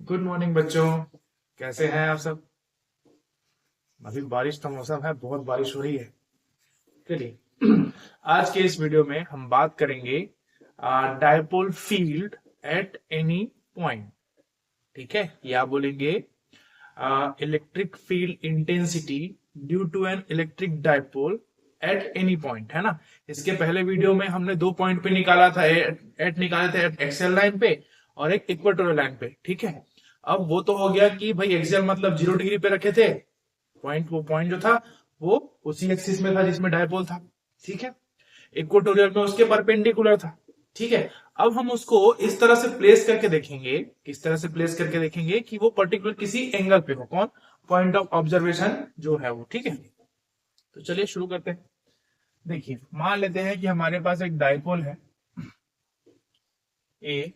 Good morning बच्चों। कैसे हैं आप सब? अभी बारिश का मौसम है, बहुत बारिश हो रही है। चलिए आज के इस वीडियो में हम बात करेंगे dipole field at any point. ठीक है, या बोलेंगे electric field intensity due to an electric dipole at any point, है ना। इसके पहले वीडियो में हमने 2 पॉइंट पे निकाला था, एट निकाले थे, एट एक्सियल लाइन पे और एक इक्वेटोरियल लाइन पे। ठीक है, अब वो तो हो गया कि भाई एक्सियल मतलब 0 डिग्री पे रखे थे पॉइंट, वो पॉइंट जो था वो उसी एक्सिस में था जिसमें डायपोल था। ठीक है, इक्वेटोरियल में उसके परपेंडिकुलर था। ठीक है, अब हम उसको इस तरह से प्लेस करके देखेंगे, किस तरह से प्लेस करके देखेंगे कि वो पर्टिकुलर किसी एंगल पे हो। कौन? पॉइंट ऑफ ऑब्जर्वेशन जो है वो। ठीक है, तो चलिए शुरू करते हैं। देखिए, मान लेते हैं कि हमारे पास एक डायपोल है ए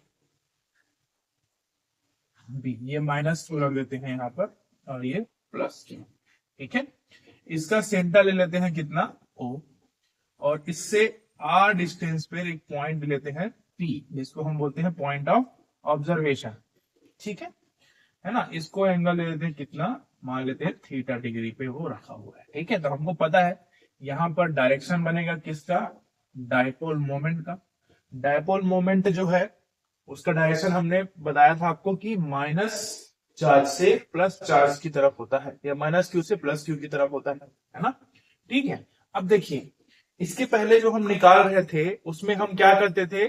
बी, ये -2 रख देते हैं यहाँ पर और ये +2। ठीक है, इसका सेंटर ले लेते हैं कितना, O, और इससे r डिस्टेंस पे एक पॉइंट लेते हैं P, जिसको हम बोलते हैं पॉइंट ऑफ ऑब्जर्वेशन। ठीक है ना। इसको एंगल ले लेते हैं कितना, मान लेते हैं θ डिग्री पे वो रखा हुआ है। ठीक है, तो हमको पता है यहाँ पर डायरेक्शन बनेगा किसका, डायपोल मोमेंट का। डायपोल मोमेंट जो है उसका डायरेक्शन हमने बताया था आपको कि माइनस चार्ज से प्लस चार्ज की तरफ होता है, या -q से +q की तरफ होता है ना। ठीक है, अब देखिए इसके पहले जो हम निकाल रहे थे उसमें हम क्या करते थे,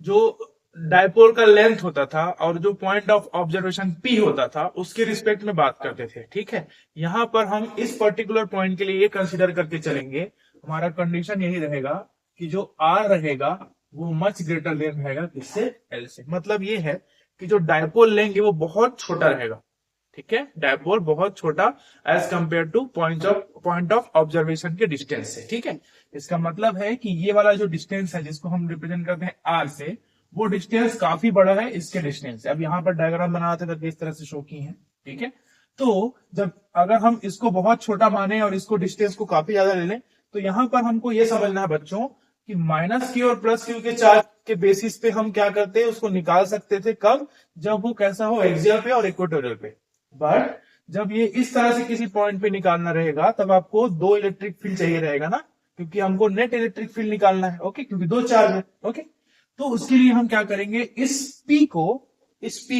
जो डायपोल का लेंथ होता था और जो पॉइंट ऑफ ऑब्जर्वेशन P होता था उसके रिस्पेक्ट में बात करते थे। ठीक है, यहां पर हम इस पर्टिकुलर पॉइंट के लिए ये कंसीडर करके चलेंगे, हमारा कंडीशन यही रहेगा कि जो R रहेगा वो मच ग्रेटर देन रहेगा किससे, L से। मतलब ये है कि जो डायपोल लेंगे वो बहुत छोटा रहेगा। ठीक है, डायपोल बहुत छोटा as compare to point of observation के डिस्टेंस से। ठीक है, इसका मतलब है कि ये वाला जो डिस्टेंस है जिसको हम रिप्रेजेंट करते हैं R से, वो डिस्टेंस काफी बड़ा है इसके डिस्टेंस से। अब यहाँ पर डायग्राम बनाते तो इस तरह से शो की है। ठीक है, तो जब अगर हम इसको बहुत छोटा माने और इसको डिस्टेंस को काफी ज्यादा ले लें, तो यहाँ पर हमको ये समझना है बच्चों कि -q और +q के चार्ज के बेसिस पे हम क्या करते हैं, उसको निकाल सकते थे। कब? जब वो कैसा हो, एक्सियल पे और इक्वेटोरियल पे। बट जब ये इस तरह से किसी पॉइंट पे निकालना रहेगा तब आपको 2 इलेक्ट्रिक फील्ड चाहिए रहेगा ना, क्योंकि हमको नेट इलेक्ट्रिक फील्ड निकालना है। ओके, क्योंकि 2 चार्ज है। ओके, तो उसके लिए हम क्या करेंगे, इस P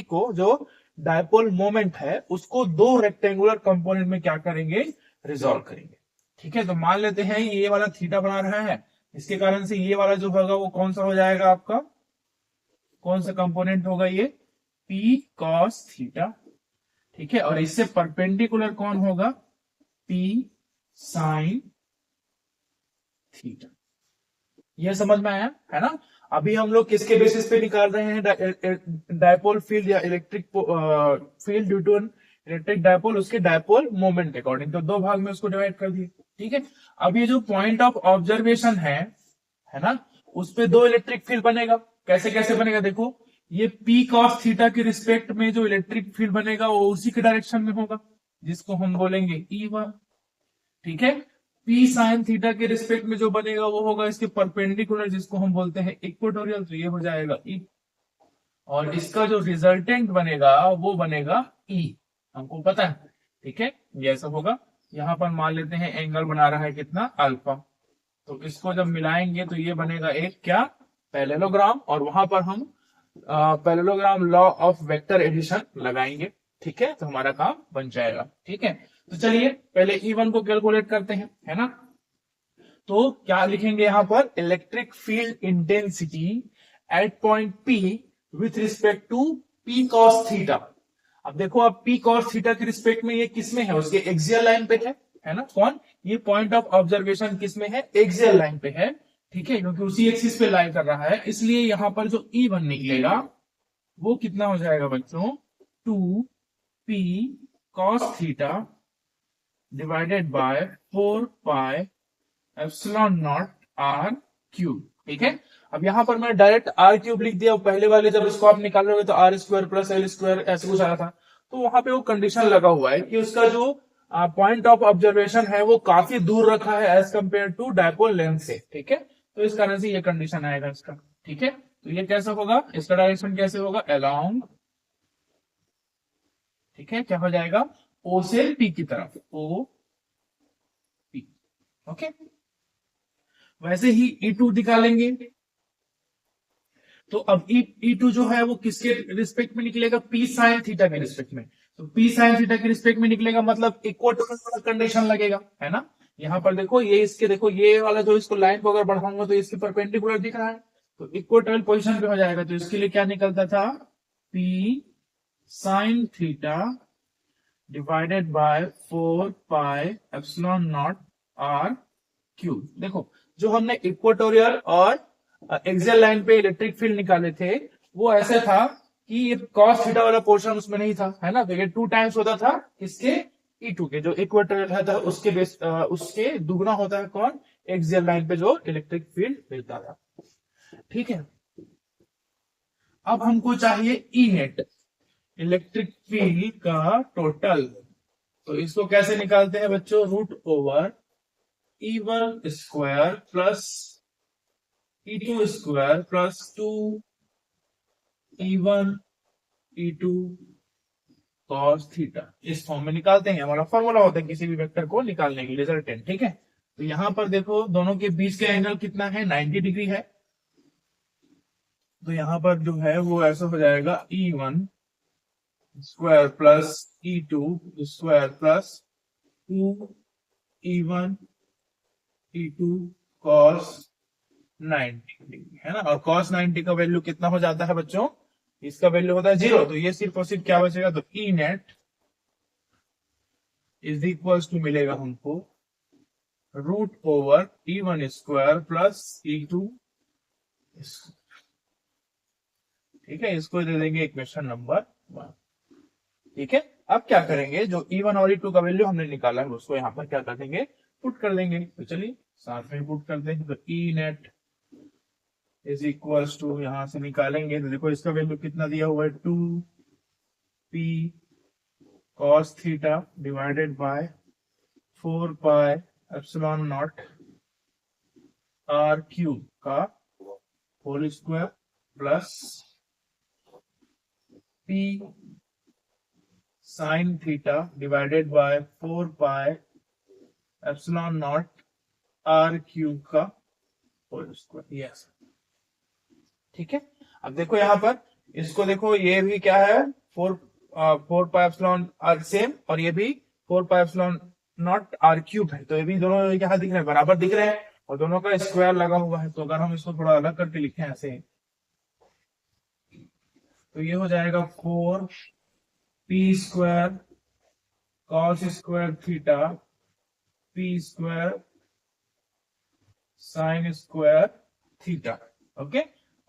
को जो डायपोल मोमेंट है उसको 2 रेक्टेंगुलर कंपोनेंट में क्या करेंगे, रिजॉल्व करेंगे। ठीक है, तो मान लेते हैं ये वाला थीटा बना रहा है, इसके कारण से ये वाला जो होगा वो कौन सा हो जाएगा आपका, कौन सा कंपोनेंट होगा ये, P cos थीटा। ठीक है, और इससे परपेंडिकुलर कौन होगा, P sin थीटा। यह समझ में आया है ना। अभी हम लोग किसके बेसिस पे निकाल रहे हैं, डायपोल फील्ड या electric field due to electric dipole, उसके डायपोल मोमेंट के अकॉर्डिंग। तो 2 भाग में उसको डिवाइड कर दिए। ठीक है, अब ये जो पॉइंट ऑफ ऑब्जर्वेशन है ना, उस पे 2 इलेक्ट्रिक फील्ड बनेगा। कैसे कैसे बनेगा देखो, ये P cos थीटा के रिस्पेक्ट में जो इलेक्ट्रिक फील्ड बनेगा वो उसी के डायरेक्शन में होगा, जिसको हम बोलेंगे E1। ठीक है, P sin थीटा के रिस्पेक्ट में जो बनेगा वो होगा इसके परपेंडिकुलर, जिसको हम बोलते हैं इक्वेटोरियल। तो ये हो जाएगा E, और इसका जो रिजल्टेंट बनेगा वो बनेगा E, हमको पता है। ठीक है, ये ऐसा होगा। यहां पर मान लेते हैं एंगल बना रहा है कितना, अल्फा। तो इसको जब मिलाएंगे तो ये बनेगा एक क्या, पैरेललोग्राम, और वहां पर हम parallelogram law of vector addition लगाएंगे। ठीक है, तो हमारा काम बन जाएगा। ठीक है, तो चलिए पहले E1 को कैलकुलेट करते हैं, है ना। तो क्या लिखेंगे यहां पर, electric field intensity at point P with respect to P cos theta. अब देखो, अब P cos थीटा के रिस्पेक्ट में ये किस में है, उसके एक्सियल लाइन पे है ना। कौन? ये पॉइंट ऑफ ऑब्जर्वेशन किस में है, एक्सियल लाइन पे है। ठीक है, क्योंकि उसी एक्सिस पे लाई कर रहा है, इसलिए यहां पर जो E1 निकलेगा वो कितना हो जाएगा बच्चों, 2P cos theta divided by 4 pi εnaught r cube. ठीक है, अब यहां पर मैं डायरेक्ट r क्यूब लिख दिया। पहले वाले जब इसको आप निकाल रहे हो तो r² + l² ऐसे कुछ आया था, तो वहां पे वो कंडीशन लगा हुआ है कि उसका जो पॉइंट ऑफ ऑब्जर्वेशन है वो काफी दूर रखा है as compare to dipole length से। ठीक है, तो इस कारण से ये कंडीशन आएगा इसका। ठीक है, तो ये कैसा होगा, इसका डायरेक्शन कैसे होगा, अलोंग ठीक है, क्या हो जाएगा, ओ से पी की तरफ, ओ पी। ओके, वैसे ही E2 निकालेंगे। तो अब E2 जो है वो किसके रिस्पेक्ट में निकलेगा, पी साइन थीटा के रिस्पेक्ट में। तो पी साइन थीटा के रिस्पेक्ट में निकलेगा मतलब इक्वेटोरियल वाला कंडीशन लगेगा, है ना। यहाँ पर देखो ये इसके, देखो ये वाला जो इसको लाइन को अगर बढ़ाऊंगा तो इसके परपेंडिकुलर दिख रहा है, तो इक्वेटोरियल पोजीशन पे हो जाएगा। तो इसके लिए क्या निकलता था, P sine theta divided by 4 pi epsilon not are cube. देखो जो हमने इक्वेटोरियल और एक्सियल लाइन पे इलेक्ट्रिक फील्ड निकाले थे, वो ऐसे था कि ये कॉस थीटा वाला पोर्शन उसमें नहीं था, है ना। तो ये 2 टाइम्स होता था इसके E2 के, जो इक्वेटोरियल है था उसके बेस उसके दुगना होता है कौन, एक्सियल लाइन पे जो इलेक्ट्रिक फील्ड मिलता था। ठीक है, अब हमको चाहिए ई नेट, इलेक्ट्रिक फील्ड का टोटल। तो इसको कैसे निकालते हैं बच्चों, √over E1 square plus E2 square plus 2E1 E2 cos theta, इस फॉर्म में निकालते हैं। हमारा फॉर्मूला होता है किसी भी वेक्टर को निकालने के लिए, रिजल्टेंट। ठीक है, तो यहां पर देखो दोनों के बीच का एंगल कितना है, 90 डिग्री है। तो यहां पर जो है वो ऐसा हो जाएगा, E1 square plus E2 square plus 2E1 E2 cos 90 degree, है ना। और cos 90 का वैल्यू कितना हो जाता है बच्चों, इसका वैल्यू होता है 0। तो ये सिर्फ और सिर्फ क्या बचेगा, तो E net is equals to मिलेगा हमको √over E1 square plus E2। ठीक है, इसको दे देंगे इक्वेशन नंबर 1। ठीक है, अब क्या करेंगे, जो E1 और E2 का वैल्यू हमने निकाला है उसको यहाँ पर क्या कर देंगे, पुट कर देंगे। तो चलिए साथ में पुट कर देंगे। तो E net is equals to, यहां से निकालेंगे तो देखो इसका वैल्यू कितना दिया हुआ है, 2p cos theta divided by 4 pi epsilon not are cube का whole square plus p sine theta divided by 4 pi epsilon not are cube का होल स्क्वायर। यस, ठीक है। अब देखो यहाँ पर इसको देखो, ये भी क्या है, 4 पाई एप्सिलॉन आर सेम, और ये भी 4 pi epsilon not are cube है। तो ये भी दोनों यहाँ दिख रहे हैं, बराबर दिख रहे हैं, और दोनों का स्क्वायर लगा हुआ है। तो अगर हम इसको थोड़ा अलग करके लिखें ऐसे, तो ये हो जाएगा 4p² cos square theta p² sign square theta. Okay,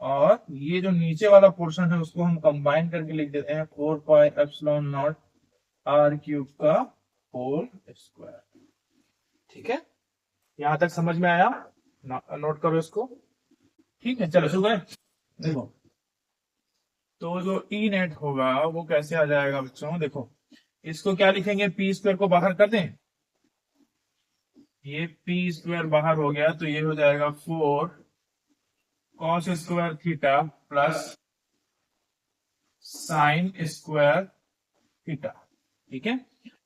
और ये जो नीचे वाला पोर्शन है उसको हम कंबाइन करके लिख देते हैं 4 pi epsilon not are cube का होल स्क्वायर। ठीक है, यहां तक समझ में आया, नोट करो इसको। ठीक है, चलो शुरू करें। देखो तो जो ई नेट होगा वो कैसे आ जाएगा बच्चों, देखो इसको क्या लिखेंगे, p² को बाहर कर दें, ये p² बाहर हो गया तो ये हो जाएगा 4 cos square theta plus sine square theta. ठीक है,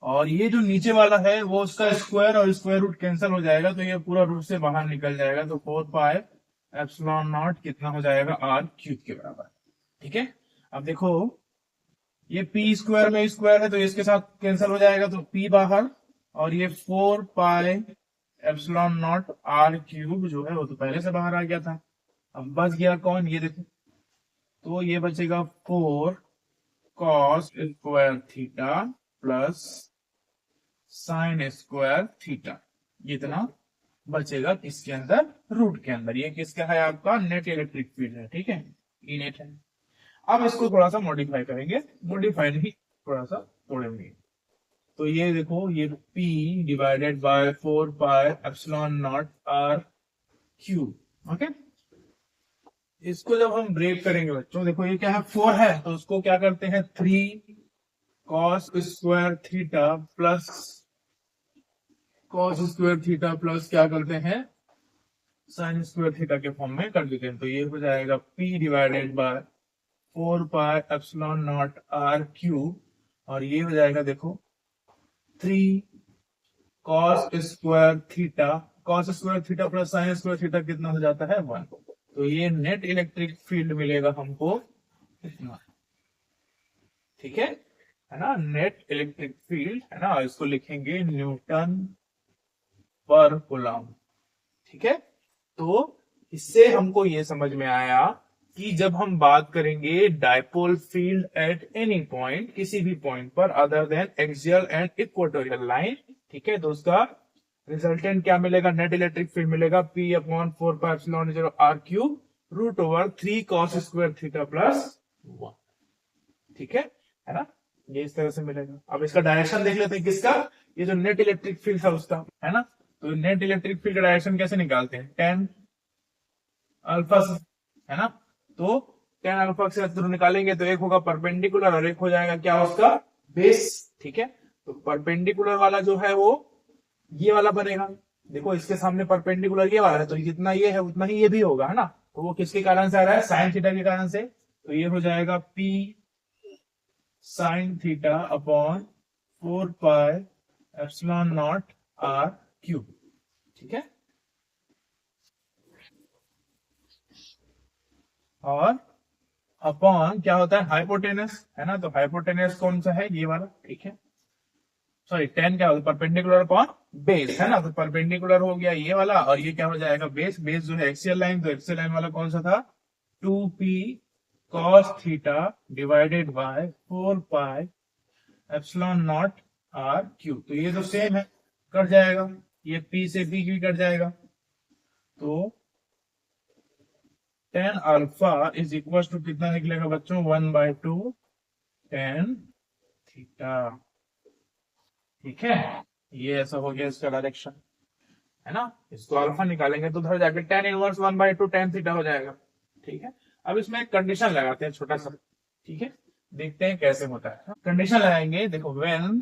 और ये जो नीचे वाला है वो उसका स्क्वायर और स्क्वायर रूट कैंसिल हो जाएगा, तो ये पूरा रूट से बाहर निकल जाएगा। तो 4 पाई एप्सिलॉन नॉट कितना हो जाएगा, आर क्यूब के बराबर। ठीक है, अब देखो ये p² में स्क्वायर है तो इसके साथ कैंसिल हो जाएगा, तो p बाहर, और ये 4 pi epsilon not are cube जो है वो तो पहले से बाहर आ गया था। अब बच गया कौन, ये देखो, तो ये बचेगा 4 cos square theta plus sine square theta, इतना बचेगा किसके अंदर, रूट के अंदर। ये किसका है, आपका नेट इलेक्ट्रिक फील्ड है। ठीक है, ई नेट है। अब इसको थोड़ा सा मॉडिफाई करेंगे, मॉडिफाई नहीं, थोड़ा सा तोड़ेंगे। तो ये देखो, ये P divided by 4 pi epsilon not are cube. Okay, इसको जब हम ब्रेक करेंगे बच्चों, देखो ये क्या है, 4 है तो उसको क्या करते हैं, 3 cos square theta plus cos square theta plus क्या करते हैं, साइन स्क्वायर थीटा के फॉर्म में कर देते हैं। तो ये हो जाएगा P divided by 4 pi epsilon not are cube, और ये हो जाएगा देखो 3 cos square theta, cos square theta plus sine square theta कितना हो जाता है 1। तो ये नेट इलेक्ट्रिक फील्ड मिलेगा हमको इतना, ठीक है ना। नेट इलेक्ट्रिक फील्ड है ना, इसको लिखेंगे न्यूटन पर कूलम, ठीक है। तो इससे हमको ये समझ में आया कि जब हम बात करेंगे dipole field at any point, किसी भी पॉइंट पर other than axial and equatorial line, ठीक है, तो उसका रिजल्टेंट क्या मिलेगा, नेट इलेक्ट्रिक फील्ड मिलेगा P upon 4πε0 r³ root over 3 cos square theta plus 1, ठीक है ना। ये इस तरह से मिलेगा। अब इसका डायरेक्शन देख लेते हैं किसका, ये जो नेट इलेक्ट्रिक फील्ड है उसका, है ना। तो नेट इलेक्ट्रिक फील्ड का डायरेक्शन कैसे निकालते हैं, tan अल्फा से, है ना। तो tan अल्फा से थ्रू निकालेंगे तो एक होगा परपेंडिकुलर और एक हो जाएगा क्या उसका बेस, ठीक है। तो परपेंडिकुलर वाला जो है वो ये वाला बनेगा, देखो इसके सामने परपेंडिकुलर ये वाला है, तो जितना ये है उतना ही ये भी होगा, है ना। तो वो किसके कारण से आ रहा है, साइन थीटा के कारण से। तो ये हो जाएगा P sine theta upon 4πε0 r³, ठीक है। और अपॉन क्या होता है हाइपोटेनस, है ना। तो हाइपोटेनस कौन सा है, ये वाला, ठीक है। सॉरी tan क्या होता है, परपेंडिकुलर अपॉन बेस, है ना। तो परपेंडिकुलर हो गया ये वाला, और ये क्या हो जाएगा बेस, बेस जो है एक्सियल लाइन, तो एक्सियल लाइन वाला कौन सा था 2p cos theta divided bye 4πε0 r³। तो ये जो सेम है कट जाएगा, ये p से p भी कट जाएगा। तो tan alpha is equal to कितना निकलेगा बच्चों, 1/2 tan थीटा, ठीक है। ये ऐसा हो गया इसका डायरेक्शन, है ना। इसको अल्फा निकालेंगे तो उधर जाकर tan इनवर्स 1/2 tan थीटा हो जाएगा, ठीक है। अब इसमें एक कंडीशन लगाते हैं छोटा सा, ठीक है, देखते हैं कैसे होता है। कंडीशन लगाएंगे, देखो when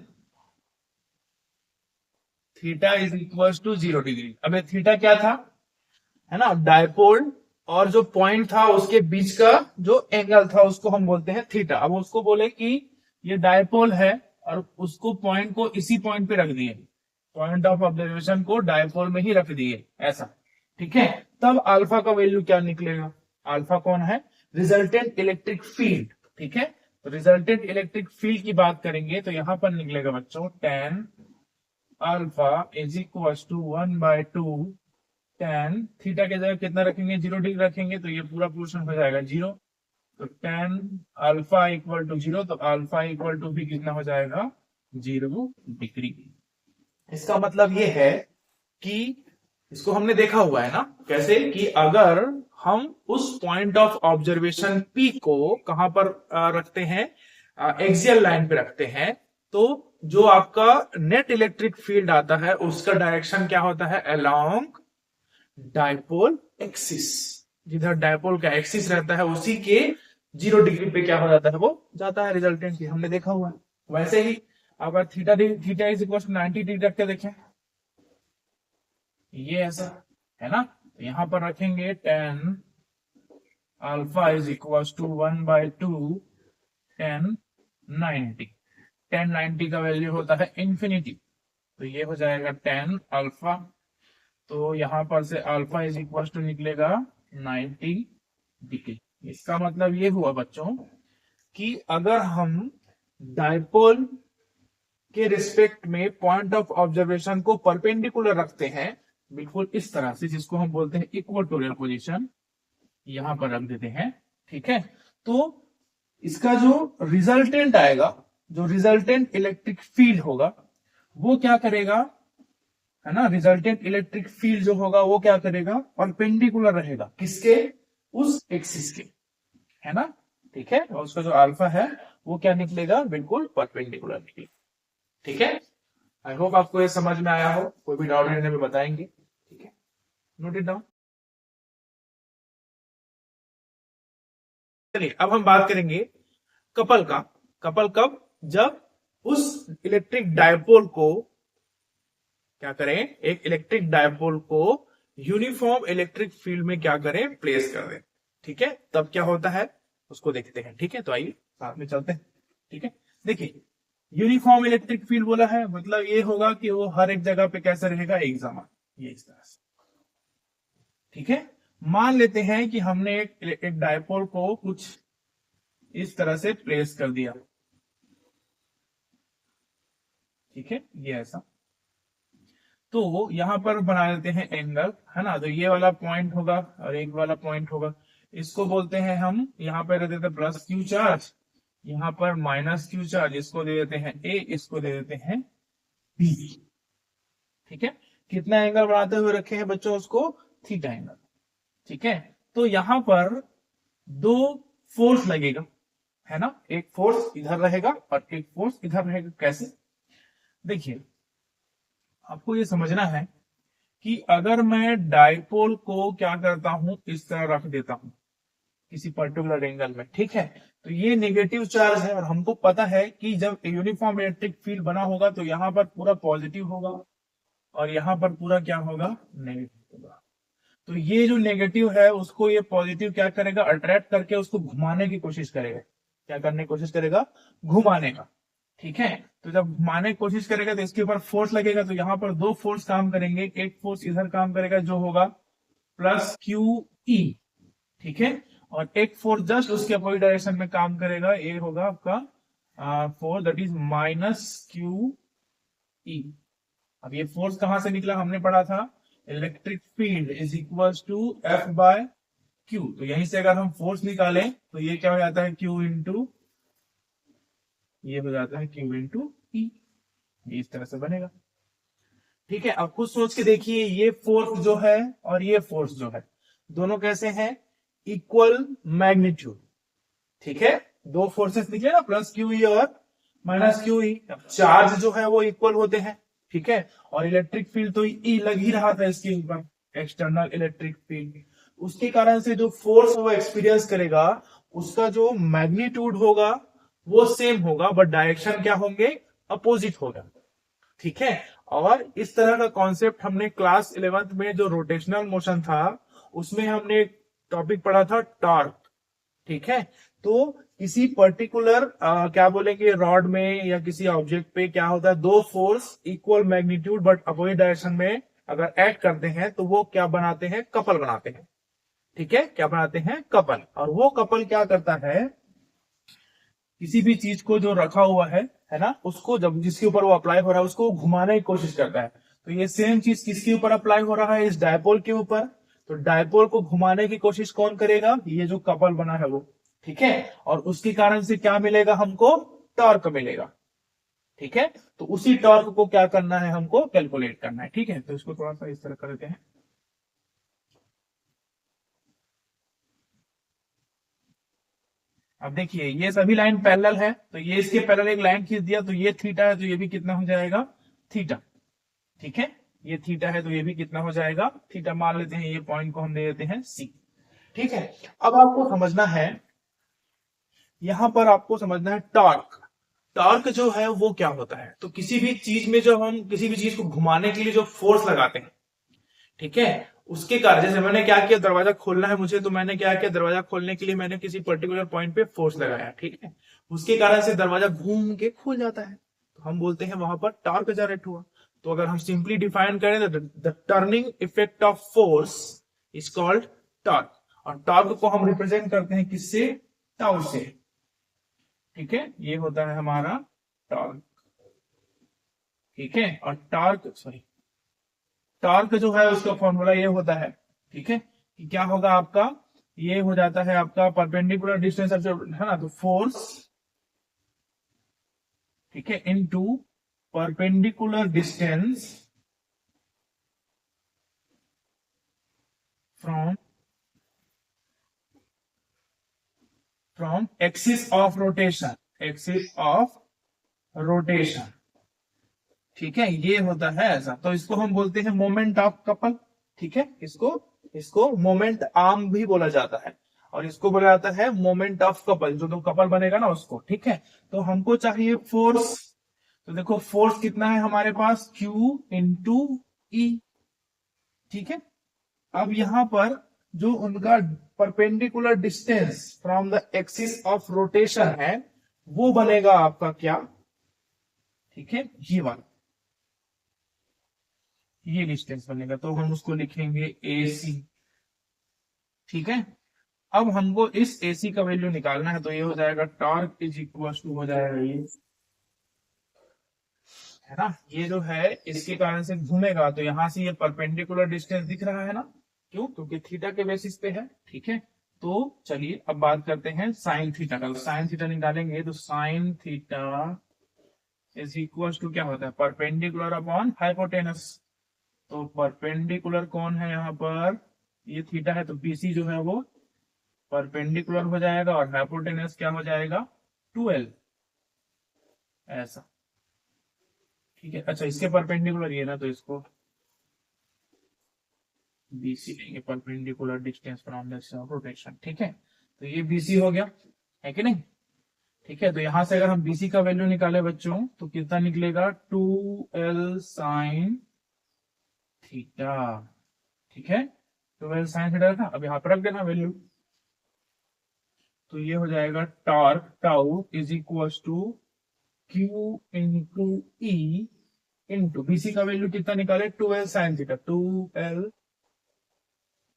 theta is equal to 0 degree. अब थीटा क्या था, है ना, डायपोल और जो पॉइंट था उसके बीच का जो एंगल था उसको हम बोलते हैं थीटा। अब उसको बोले कि ये डायपोल है और उसको पॉइंट को इसी पॉइंट पे रख दिए, पॉइंट ऑफ ऑब्जर्वेशन को डायपोल में ही रख दिए ऐसा, ठीक है। तब अल्फा का वैल्यू क्या निकलेगा, अल्फा कौन है, रिजल्टेंट इलेक्ट्रिक फील्ड, ठीक है। तो रिजल्टेंट इलेक्ट्रिक फील्ड की बात करेंगे तो यहां पर निकलेगा बच्चों tan alpha is equal to 1/2 tan theta के जगह कितना रखेंगे 0 डिग्री रखेंगे, तो ये पूरा पोर्शन हो जाएगा 0। तो tan अल्फा इक्वल टू 0, तो अल्फा इक्वल टू भी कितना हो जाएगा 0 डिग्री। इसका मतलब ये है कि इसको हमने देखा हुआ है ना, कैसे कि अगर हम उस पॉइंट ऑफ ऑब्जर्वेशन P को कहां पर रखते हैं, एक्सियल लाइन पे रखते हैं, तो जो आपका नेट इलेक्ट्रिक फील्ड आता है उसका डायरेक्शन क्या होता है, अलोंग डायपोल एक्सिस। जिधर डायपोल का एक्सिस रहता है उसी के 0 डिग्री पे क्या हो जाता है, वो जाता है रिजल्टेंट की, हमने देखा हुआ है। वैसे ही अगर theta is equal to 90 degree रख के देखें, ये ऐसा है ना, तो यहां पर रखेंगे tan alpha is equal to 1/2 tan 90। tan 90 का वैल्यू होता है इंफिनिटी, तो ये हो जाएगा tan अल्फा। तो यहां पर से अल्फा इज इक्वल टू निकलेगा 90 डिग्री। इसका मतलब ये हुआ बच्चों कि अगर हम डायपोल के रिस्पेक्ट में पॉइंट ऑफ ऑब्जर्वेशन को परपेंडिकुलर रखते हैं, बिल्कुल इस तरह से, जिसको हम बोलते हैं इक्वेटोरियल पोजीशन, यहां पर रख देते हैं, ठीक है। तो इसका जो रिजल्टेंट आएगा, जो रिजल्टेंट इलेक्ट्रिक फील्ड होगा वो क्या करेगा, है ना, रिजल्टेंट इलेक्ट्रिक फील्ड जो होगा वो क्या करेगा, परपेंडिकुलर रहेगा किसके, उस एक्सिस के, है ना, ठीक है। और उसका जो अल्फा है वो क्या निकलेगा, बिल्कुल परपेंडिकुलर निकलेगा, ठीक है। आई होप आपको ये समझ में आया हो, कोई भी डाउट रहने में बताएंगे, ठीक है, नोट इट डाउन। चलिए अब हम बात करेंगे कपल का। कपल कब, जब उस इलेक्ट्रिक डायपोल को क्या करें, एक इलेक्ट्रिक डायपोल को यूनिफॉर्म इलेक्ट्रिक फील्ड में क्या करें, प्लेस कर दें, ठीक है। तब क्या होता है उसको देखते हैं, ठीक है। तो आइए साथ में चलते हैं, ठीक है। देखिए यूनिफॉर्म इलेक्ट्रिक फील्ड बोला है, मतलब ये होगा कि वो हर एक जगह पे कैसे रहेगा, एक समान, ये इस तरह से। ठीक है, मान लेते हैं कि हमने एक डायपोल को कुछ इस तरह से प्लेस कर दिया। ठीक है, ये ऐसा, तो यहां पर बना लेते हैं एंगल, है ना। तो ये वाला पॉइंट होगा और एक वाला पॉइंट होगा, इसको बोलते हैं हम, यहाँ पे दे देते हैं प्लस क्यू चार्ज, यहाँ पर माइनस क्यू चार्ज, इसको दे देते हैं ए, इसको दे देते हैं बी। ठीक है, कितना एंगल बनाते हुए रखे हैं बच्चों उसको, थीटा एंगल। ठीक है, तो यहां पर दो फोर्स लगेगा, है ना, एक फोर्स इधर रहेगा और एक फोर्स इधर रहेगा। कैसे, देखिए आपको ये समझना है कि अगर मैं डायपोल को क्या करता हूं, इस तरह रख देता हूं किसी पर्टिकुलर एंगल में, ठीक है, तो ये नेगेटिव चार्ज है और हमको पता है कि जब यूनिफॉर्म इलेक्ट्रिक फील्ड बना होगा तो यहां पर पूरा पॉजिटिव होगा और यहां पर पूरा क्या होगा, नेगेटिव होगा। तो ये जो नेगेटिव है उसको ये पॉजिटिव क्या करेगा, अट्रैक्ट करके उसको घुमाने की कोशिश करेगा। क्या करने की कोशिश करेगा, घुमाने का। ठीक है, तो जब घुमाने की कोशिश करेगा तो इसके ऊपर फोर्स लगेगा, तो यहां पर दो फोर्स काम करेंगे, एक फोर्स इधर काम करेगा जो होगा प्लस क्यू ई, ठीक है, और एक फोर्स जस्ट उसके अपोजिट डायरेक्शन में काम करेगा, ये होगा आपका force that is minus Q E. अब ये फोर्स कहां से निकला, हमने पढ़ा था electric field is equal to F by Q, तो यहीं से अगर हम फोर्स निकालें तो ये क्या हो जाता है, क्यू इंटू, ये हो जाता है क्यू इंटू ई, इस तरह से बनेगा। ठीक है, अब खुद सोच के देखिए, ये फोर्स जो है और ये फोर्स जो है दोनों कैसे हैं, इक्वल मैग्नीट्यूड। ठीक है, दो फोर्सेस निकले ना, प्लस क्यू ई और माइनस क्यू ई, चार्ज जो है वो इक्वल होते हैं। ठीक है, और इलेक्ट्रिक फील्ड तो ई लग ही रहा था इसके ऊपर, एक्सटर्नल इलेक्ट्रिक फील्ड, उसके कारण से जो फोर्स वो एक्सपीरियंस करेगा उसका जो मैग्नीट्यूड होगा वो सेम होगा, बट डायरेक्शन क्या होंगे, अपोजिट होगा। ठीक है, और इस तरह का कॉन्सेप्ट हमने क्लास 11th में जो रोटेशनल मोशन था उसमें हमने एक टॉपिक पढ़ा था, टॉर्क। ठीक है, तो किसी पर्टिकुलर क्या बोलेंगे रॉड में या किसी ऑब्जेक्ट पे क्या होता है, दो force equal magnitude but opposite direction में अगर ऐड करते हैं तो वो क्या बनाते हैं, कपल बनाते हैं। ठीक है, क्या बनाते हैं, कपल। और वो कपल क्या करता है, किसी भी चीज को जो रखा हुआ है ना, उसको जब जिसके ऊपर वो अप्लाई हो रहा है उसको घुमाने की कोशिश करता है। तो ये सेम चीज किसके ऊपर अप्लाई हो रहा है, इस डायपोल के ऊपर। तो डायपोल को घुमाने की कोशिश कौन करेगा, ये जो कपल बना है वो। ठीक है, और उसके कारण से क्या मिलेगा हमको, टॉर्क मिलेगा। ठीक है, तो उसी टॉर्क को क्या करना है, हमको कैलकुलेट करना है। ठीक है, तो इसको थोड़ा सा इस तरह कर देते हैं। अब देखिए ये सभी लाइन पैरेलल है, तो ये इसके पैरेलल एक लाइन खींच दिया, तो ये थीटा है तो ये भी कितना हो जाएगा, थीटा। ठीक है, ये थीटा है तो ये भी कितना हो जाएगा, थीटा। मान लेते हैं ये पॉइंट को हम दे देते हैं सी। ठीक है, अब आपको समझना है, यहां पर आपको समझना है टॉर्क। टॉर्क जो है वो क्या होता है, तो किसी भी चीज में जो हम किसी भी चीज को घुमाने के लिए जो फोर्स लगाते हैं, ठीक है, उसके कारण, जैसे मैंने क्या किया, दरवाजा खोलना है मुझे, तो मैंने क्या किया, दरवाजा खोलने के लिए मैंने किसी पर्टिकुलर पॉइंट पे फोर्स लगाया। ठीक है, उसके कारण से दरवाजा घूम के खुल जाता है, तो हम बोलते हैं वहां पर टॉर्क जनरेट हुआ। तो अगर हम सिंपली डिफाइन करें तो the turning effect of force is called torque, और टॉर्क को हम रिप्रेजेंट करते हैं किससे, टाउ से। ठीक है, ये होता है हमारा टॉर्क। ठीक है, और टॉर्क जो है उसका फॉर्मूला ये होता है, ठीक है, कि क्या होगा आपका, ये हो जाता है आपका परपेंडिकुलर डिस्टेंस, है ना, तो फोर्स, ठीक है, into perpendicular distance from axis of rotation, axis of rotation. ठीक है, ये होता है ऐसा, तो इसको हम बोलते हैं मोमेंट ऑफ कपल। ठीक है, इसको मोमेंट आर्म भी बोला जाता है, और इसको बोला जाता है मोमेंट ऑफ कपल, जो कपल बनेगा ना उसको। ठीक है, तो हमको चाहिए फोर्स, तो देखो फोर्स कितना है हमारे पास, Q इंटू ई। ठीक है, अब यहां पर जो उनका perpendicular distance from the axis of rotation है वो बनेगा आपका क्या, ठीक है, ये वाला, ये डिस्टेंस बनेगा, तो हम उसको लिखेंगे AC। ठीक है, अब हमको इस AC का वैल्यू निकालना है, तो ये हो जाएगा टॉर्क इज इक्वल टू हो जाएगा ये, है ना, ये जो है इसके कारण से घूमेगा, तो यहां से ये परपेंडिकुलर डिस्टेंस दिख रहा है ना, क्यों, क्योंकि थीटा के बेसिस पे है। ठीक है, तो चलिए अब बात करते हैं साइन थीटा का। साइन थीटा निकालेंगे तो sine theta is equal to क्या होता है, परपेंडिकुलर अपॉन हाइपोटेनस। तो परपेंडिकुलर कौन है यहाँ पर, ये थीटा है, तो BC जो है वो परपेंडिकुलर हो जाएगा, और हाइपोटेनस क्या हो जाएगा, 12, ऐसा। ठीक है, अच्छा इसके परपेंडिकुलर ये ना, तो इसको BC लेंगे, perpendicular distance from the axis of rotation. ठीक है, तो ये BC हो गया, है कि नहीं। ठीक है, तो यहां से अगर हम BC का वैल्यू निकाले बच्चों, तो कितना निकलेगा, 2L साइन थीटा। ठीक है, 2L साइन थीटा था, अब यहाँ पर रख देना वैल्यू, तो ये हो जाएगा torque tau is equal to Q into E into BC का वैल्यू कितना निकाले, 2L sine theta, 2L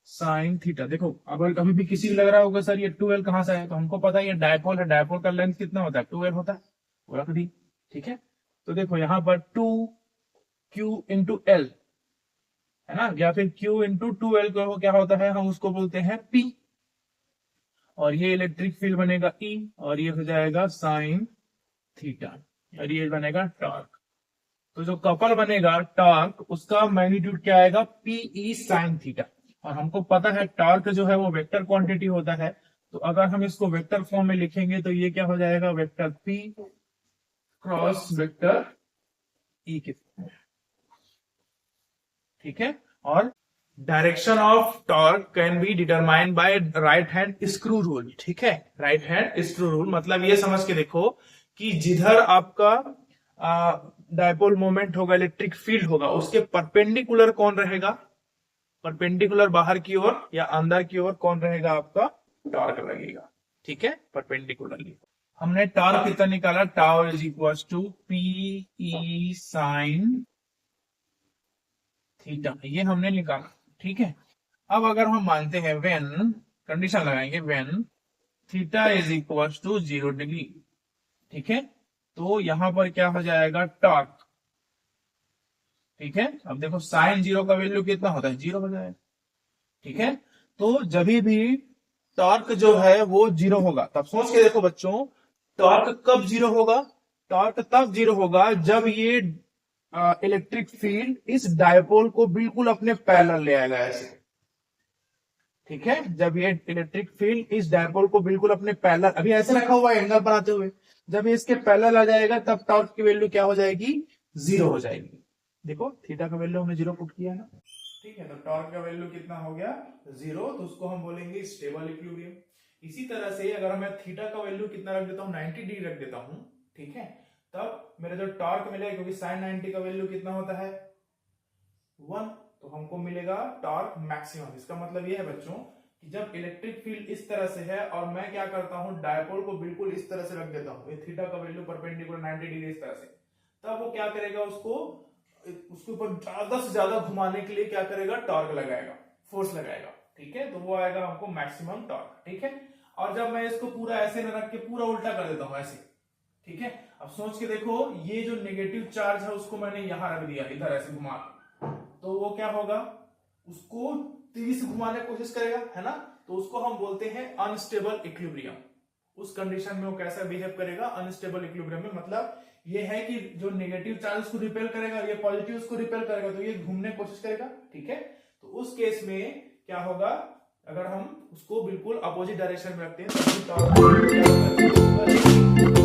sine theta. देखो अगर कभी भी किसी को लग रहा होगा सर ये 2L कहां से है, तो हमको पता है ये डायपोल है, डायपोल का लेंथ कितना होता है, 2L होता है, वो रख दी। ठीक है, तो देखो यहाँ पर 2Q इंटू L है ना, या फिर Q इंटू 2L को क्या होता है, हम उसको बोलते हैं P, और ये इलेक्ट्रिक फील्ड बनेगा E, और ये हो जाएगा साइन थीटा, और ये बनेगा टॉर्क। तो जो कपल बनेगा टॉर्क, उसका मैग्नीट्यूड क्या आएगा, PE साइन थीटा। और हमको पता है टॉर्क जो है वो वेक्टर क्वांटिटी होता है, तो अगर हम इसको वेक्टर फॉर्म में लिखेंगे तो ये क्या हो जाएगा, vector P cross vector E के। ठीक है, और direction of torque can be determined by right hand screw rule. ठीक है, राइट हैंड स्क्रू रूल मतलब ये समझ के देखो कि जिधर आपका डायपोल मोमेंट होगा, इलेक्ट्रिक फील्ड होगा, उसके परपेंडिकुलर कौन रहेगा, परपेंडिकुलर बाहर की ओर या अंदर की ओर कौन रहेगा, आपका टॉर्क लगेगा। ठीक है, परपेंडिकुलरली। हमने टॉर्क कितना निकाला, tau is equal to PE sine theta, ये हमने निकाला। ठीक है, अब अगर हम मानते हैं व्हेन, कंडीशन लगाएंगे when theta is equal to 0 degree. ठीक है, तो यहां पर क्या हो जाएगा, टॉर्क। ठीक है, अब देखो साइन 0 का वैल्यू कितना होता है, 0 हो जाएगा। ठीक है, तो जब भी टॉर्क जो है वो 0 होगा, तब सोच के देखो बच्चों, टॉर्क कब 0 होगा, टॉर्क तब 0 होगा जब ये इलेक्ट्रिक फील्ड इस डायपोल को बिल्कुल अपने पैरेलल ले आएगा, ऐसे। ठीक है, जब ये इलेक्ट्रिक फील्ड इस डायपोल को बिल्कुल अपने पैरेलल, अभी ऐसे रखा हुआ है एंगल बनाते हुए, जब ये इसके पैरेलल आ जाएगा तब टॉर्क की वैल्यू क्या हो जाएगी, 0 हो जाएगी। देखो थीटा का वैल्यू हमने 0 पुट किया है ना। ठीक है, तो टॉर्क का वैल्यू कितना हो गया, 0, तो उसको हम बोलेंगे स्टेबल इक्विलिब्रियम। इसी तरह से अगर मैं थीटा का वैल्यू कितना रख देता हूँ, 90 डिग्री रख देता हूँ, ठीक है, तब मेरा जो टॉर्क मिलेगा, क्योंकि साइन 90 का वैल्यू कितना होता है 1, तो हमको मिलेगा टॉर्क मैक्सिमम। इसका मतलब ये है बच्चों कि जब इलेक्ट्रिक फील्ड इस तरह से है और मैं क्या करता हूं, डायपोल को बिल्कुल इस तरह से रख देता हूं, ये थीटा का वैल्यू परपेंडिकुलर 90 डिग्री इस तरह से, तब वो क्या करेगा, उसके ऊपर ज्यादा से ज्यादा घुमाने के लिए क्या करेगा, टॉर्क लगाएगा, फोर्स लगाएगा। ठीक है, तो वो आएगा हमको मैक्सिमम टॉर्क। ठीक है, और जब मैं इसको पूरा ऐसे न रख के पूरा उल्टा कर देता हूं ऐसे, ठीक है, अब सोच के देखो, ये जो नेगेटिव चार्ज है उसको मैंने यहां रख दिया, इधर ऐसे घुमा, तो वो क्या होगा, उसको 30 घुमाने की कोशिश करेगा, है ना, तो उसको हम बोलते हैं अनस्टेबल इक्विलिब्रियम। उस कंडीशन में वो कैसा बिहेव करेगा, अनस्टेबल इक्विलिब्रियम में, मतलब ये है कि जो नेगेटिव चार्ज उसको रिपेल करेगा, ये पॉजिटिव उसको रिपेल करेगा, तो ये घूमने की कोशिश करेगा। ठीक है, तो उस केस में क्या होगा, अगर हम उसको बिल्कुल अपोजिट डायरेक्शन में रखते हैं तो